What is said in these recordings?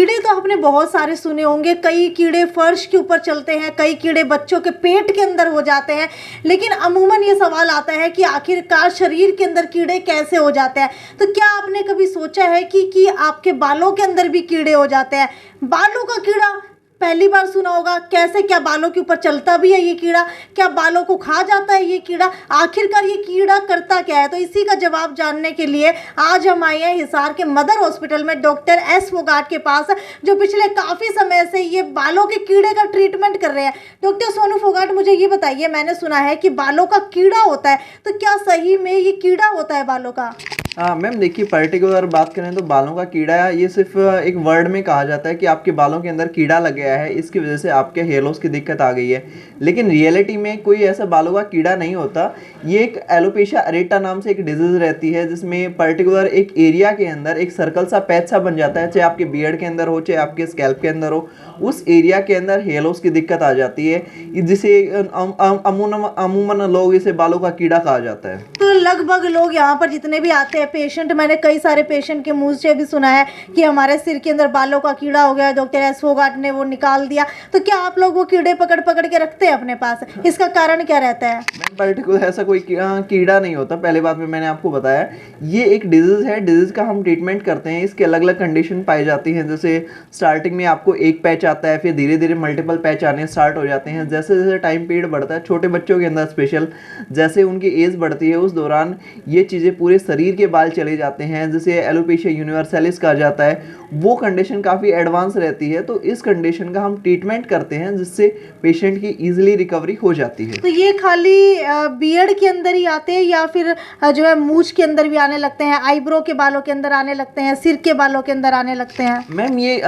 कीड़े तो आपने बहुत सारे सुने होंगे, कई कीड़े फर्श के ऊपर चलते हैं, कई कीड़े बच्चों के पेट के अंदर हो जाते हैं, लेकिन अमूमन ये सवाल आता है कि आखिरकार शरीर के अंदर कीड़े कैसे हो जाते हैं। तो क्या आपने कभी सोचा है कि आपके बालों के अंदर भी कीड़े हो जाते हैं? बालों का कीड़ा पहली बार सुना होगा, कैसे, क्या बालों के ऊपर चलता भी है ये कीड़ा? क्या बालों को खा जाता है ये कीड़ा? आखिरकार ये कीड़ा करता क्या है? तो इसी का जवाब जानने के लिए आज हम आए हैं हिसार के मदर हॉस्पिटल में डॉक्टर एस फोगाट के पास, जो पिछले काफ़ी समय से ये बालों के कीड़े का ट्रीटमेंट कर रहे हैं। डॉक्टर सोनू फोगाट, मुझे ये बताइए, मैंने सुना है कि बालों का कीड़ा होता है, तो क्या सही में ये कीड़ा होता है बालों का? मैम देखिए, पर्टिकुलर बात करें तो बालों का कीड़ा ये सिर्फ एक वर्ड में कहा जाता है कि आपके बालों के अंदर कीड़ा लग गया है, इसकी वजह से आपके हेयर लॉस की दिक्कत आ गई है। लेकिन रियलिटी में कोई ऐसा बालों का कीड़ा नहीं होता। ये एक एलोपेशिया अरेटा नाम से एक डिजीज़ रहती है, जिसमें पर्टिकुलर एक एरिया के अंदर एक सर्कल सा पैच सा बन जाता है, चाहे आपके बियर्ड के अंदर हो, चाहे आपके स्कैल्प के अंदर हो, उस एरिया के अंदर हेयर लॉस की दिक्कत आ जाती है, जिसे अमूमन लोग इसे बालों का कीड़ा कहा जाता है। तो लगभग लोग यहाँ पर जितने भी आते हैं पेशेंट, मैंने कई सारे पेशेंट के मुंह से भी सुना है कि हमारे सिर के अंदर बालों का कीड़ा हो गया, डॉक्टर एस फोगाट ने वो निकाल दिया। तो क्या आप लोग वो कीड़े पकड़ पकड़ के रखते हैं अपने पास? इसका कारण क्या रहता है? पर्टिकुलर ऐसा कोई कीड़ा नहीं होता। पहले बात में मैंने आपको बताया, ये एक डिजीज़ है, डिजीज़ का हम ट्रीटमेंट करते हैं। इसके अलग अलग कंडीशन पाई जाती हैं, जैसे स्टार्टिंग में आपको एक पैच आता है, फिर धीरे धीरे मल्टीपल पैच आने स्टार्ट हो जाते हैं। जैसे जैसे टाइम पीरियड बढ़ता है, छोटे बच्चों के अंदर स्पेशल, जैसे उनकी एज बढ़ती है उस दौरान ये चीज़ें पूरे शरीर के बाल चले जाते हैं, जिसे एलोपेशिया यूनिवर्सैलिस कहा जाता है। वो कंडीशन काफ़ी एडवांस रहती है, तो इस कंडीशन का हम ट्रीटमेंट करते हैं, जिससे पेशेंट की ईजिली रिकवरी हो जाती है। तो ये खाली बियर्ड के अंदर ही आते हैं या फिर जो है मूंछ के अंदर भी आने लगते हैं, आईब्रो के बालों के अंदर आने लगते हैं, सिर के बालों के अंदर आने लगते हैं? मैम ये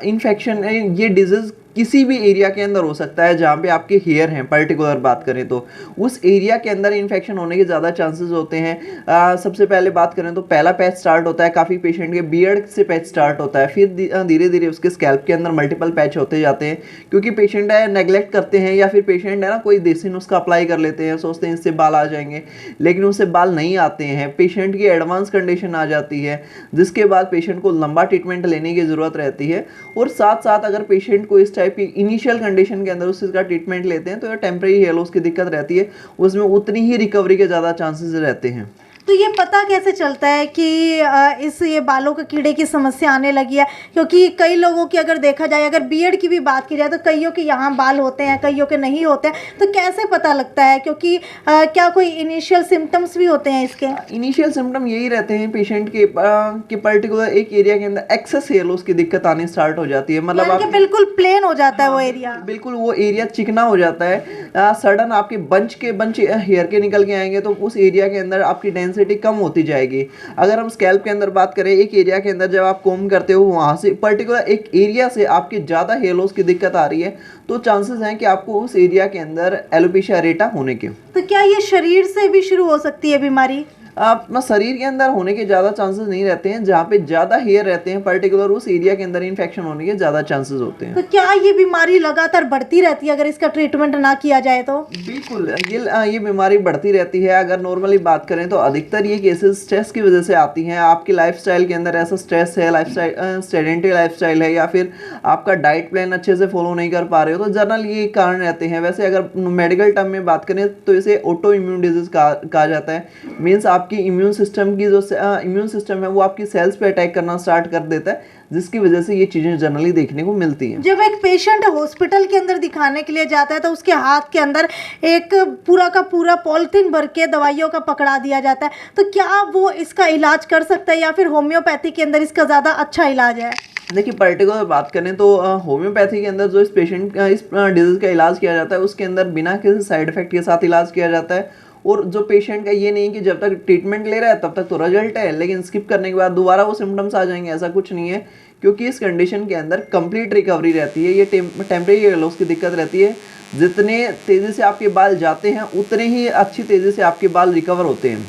इन्फेक्शन, ये डिजीज़ किसी भी एरिया के अंदर हो सकता है जहाँ पे आपके हेयर हैं। पर्टिकुलर बात करें तो उस एरिया के अंदर इन्फेक्शन होने के ज़्यादा चांसेस होते हैं। सबसे पहले बात करें तो पहला पैच स्टार्ट होता है काफ़ी पेशेंट के बियर्ड से, पैच स्टार्ट होता है, फिर धीरे धीरे उसके स्कैल्प के अंदर मल्टीपल पैच होते जाते हैं, क्योंकि पेशेंट है नेगलेक्ट करते हैं, या फिर पेशेंट है ना कोई देसी नुस्खा अप्लाई कर लेते हैं, सोचते हैं इससे बाल आ जाएंगे, लेकिन उससे बाल नहीं आते हैं। पेशेंट की एडवांस कंडीशन आ जाती है, जिसके बाद पेशेंट को लंबा ट्रीटमेंट लेने की ज़रूरत रहती है। और साथ साथ अगर पेशेंट को इस टाइप की इनिशियल कंडीशन के अंदर उस चीज़ का ट्रीटमेंट लेते हैं, तो ये टेम्परेरी हेयर लॉस की दिक्कत रहती है, उसमें उतनी ही रिकवरी के ज़्यादा चांसेस रहते हैं। तो ये पता कैसे चलता है कि ये बालों के कीड़े की समस्या आने लगी है? क्योंकि कई लोगों की अगर देखा जाए, अगर बियर्ड की भी बात की जाए, तो कईयों के यहाँ बाल होते हैं, कईयों के नहीं होते हैं। तो कैसे पता लगता है? क्योंकि क्या कोई इनिशियल सिम्टम्स भी होते हैं इसके? इनिशियल सिम्टम यही रहते हैं पेशेंट के पर्टिकुलर एक एरिया के अंदर एक्सेस हेयर लॉस की दिक्कत आनी स्टार्ट हो जाती है। मतलब आप बिल्कुल प्लेन हो जाता है वो एरिया, बिल्कुल वो एरिया चिकना हो जाता है। सडन आपके बंच हेयर के निकल के आएंगे, तो उस एरिया के अंदर आपकी डेंसिटी कम होती जाएगी। अगर हम स्कैल्प के अंदर बात करें, एक एरिया के अंदर जब आप कोम करते हो, वहां से पर्टिकुलर एक एरिया से आपके ज़्यादा हेयर लॉस की दिक्कत आ रही है, तो चांसेस हैं कि आपको उस एरिया के अंदर एलोपेशिया अरेटा होने के। तो क्या ये शरीर से भी शुरू हो सकती है बीमारी? अपना शरीर के अंदर होने के ज़्यादा चांसेस नहीं रहते हैं। जहाँ पे ज़्यादा हेयर रहते हैं, पर्टिकुलर उस एरिया के अंदर इन्फेक्शन होने के ज़्यादा चांसेस होते हैं। तो क्या ये बीमारी लगातार बढ़ती रहती है अगर इसका ट्रीटमेंट ना किया जाए तो? बिल्कुल, ये बीमारी बढ़ती रहती है। अगर नॉर्मली बात करें तो अधिकतर ये केसेस स्ट्रेस की वजह से आती हैं। आपकी लाइफस्टाइल के अंदर ऐसा स्ट्रेस है, लाइफस्टाइल सेडेंटरी लाइफस्टाइल है, या फिर आपका डाइट प्लान अच्छे से फॉलो नहीं कर पा रहे हो, तो जनरल ये कारण रहते हैं। वैसे अगर मेडिकल टर्म में बात करें तो इसे ऑटो इम्यून डिजीज कहा जाता है। मीन्स आपकी इम्यून सिस्टम की जो इम्यून सिस्टम है वो आपकी सेल्स पे अटैक करना स्टार्ट कर देता है, जिसकी वजह से ये चीजें जनरली देखने को मिलती हैं। जब एक पेशेंट हॉस्पिटल के अंदर दिखाने के लिए जाता है, तो उसके हाथ के अंदर एक पूरा का पूरा पॉलिथीन भर के दवाइयों का पकड़ा दिया जाता है, तो क्या वो इसका इलाज कर सकता है, या फिर होम्योपैथी के अंदर इसका ज़्यादा अच्छा इलाज है? देखिए, पर्टिकुलर बात करें तो होम्योपैथी के अंदर जो इस पेशेंट इस डिजीज़ का इलाज किया जाता है, उसके अंदर बिना किसी साइड इफेक्ट के साथ इलाज किया जाता है। और जो पेशेंट का ये नहीं कि जब तक ट्रीटमेंट ले रहा है तब तक तो रिजल्ट है, लेकिन स्किप करने के बाद दोबारा वो सिम्टम्स आ जाएंगे, ऐसा कुछ नहीं है। क्योंकि इस कंडीशन के अंदर कंप्लीट रिकवरी रहती है। ये टेम्परेरी हेयर लॉस की दिक्कत रहती है। जितने तेज़ी से आपके बाल जाते हैं, उतने ही अच्छी तेज़ी से आपके बाल रिकवर होते हैं।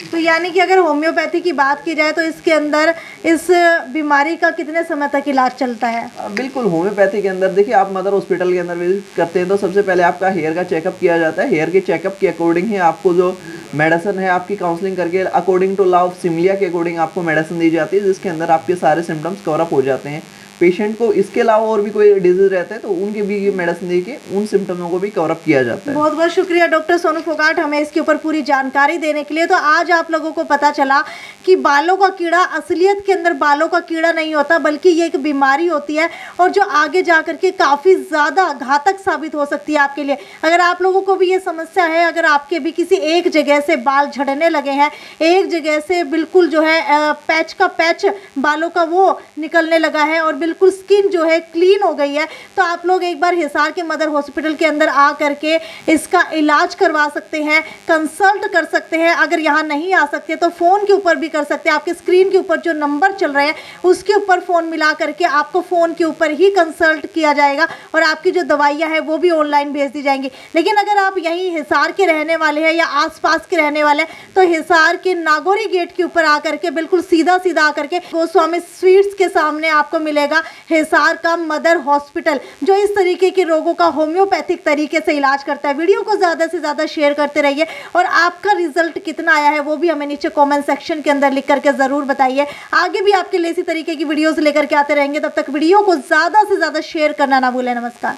तो यानी कि अगर होम्योपैथी की बात की जाए तो इसके अंदर इस बीमारी का कितने समय तक इलाज चलता है? बिल्कुल, होम्योपैथी के अंदर देखिए, आप मदर हॉस्पिटल के अंदर विजिट करते हैं तो सबसे पहले आपका हेयर का चेकअप किया जाता है। हेयर के चेकअप के अकॉर्डिंग ही आपको जो मेडिसिन है, आपकी काउंसलिंग करके according to law of similia के अकॉर्डिंग आपको मेडिसिन दी जाती है, जिसके अंदर आपके सारे सिम्टम्स कवर अप हो जाते हैं। पेशेंट को इसके अलावा और भी कोई डिजीज रहता है तो उनके भी मेडिसिन देके उन सिम्टमों को भी कवर अप किया जाता है। बहुत बहुत शुक्रिया डॉक्टर सोनू फोगाट हमें इसके ऊपर पूरी जानकारी देने के लिए। तो आज आप लोगों को पता चला कि बालों का कीड़ा असलियत के अंदर बालों का कीड़ा नहीं होता, बल्कि ये एक बीमारी होती है और जो आगे जा करके काफ़ी ज़्यादा घातक साबित हो सकती है आपके लिए। अगर आप लोगों को भी ये समस्या है, अगर आपके भी किसी एक जगह से बाल झड़ने लगे हैं, एक जगह से बिल्कुल जो है पैच का पैच बालों का वो निकलने लगा है और बिल्कुल स्किन जो है क्लीन हो गई है, तो आप लोग एक बार हिसार के मदर हॉस्पिटल के अंदर आ करके इसका इलाज करवा सकते हैं, कंसल्ट कर सकते हैं। अगर यहाँ नहीं आ सकते तो फ़ोन के ऊपर भी कर सकते हैं। आपके स्क्रीन के ऊपर जो नंबर चल रहे हैं उसके ऊपर फ़ोन मिला करके आपको फ़ोन के ऊपर ही कंसल्ट किया जाएगा और आपकी जो दवाइयाँ हैं वो भी ऑनलाइन भेज दी जाएंगी। लेकिन अगर आप यहीं हिसार के रहने वाले हैं या आसपास के रहने वाले हैं तो हिसार के नागौरी गेट के ऊपर आकर के बिल्कुल सीधा सीधा आकर के गोस्वामी स्वीट्स के सामने आपको मिलेगा हिसार का मदर हॉस्पिटल, जो इस तरीके के रोगों का होम्योपैथिक तरीके से इलाज करता है। वीडियो को ज़्यादा से ज़्यादा शेयर करते रहिए और आपका रिजल्ट कितना आया है वो भी हमें नीचे कमेंट सेक्शन के अंदर लिख करके ज़रूर बताइए। आगे भी आपके लिए इसी तरीके की वीडियोस लेकर के आते रहेंगे। तब तक वीडियो को ज़्यादा से ज़्यादा शेयर करना ना भूलें। नमस्कार।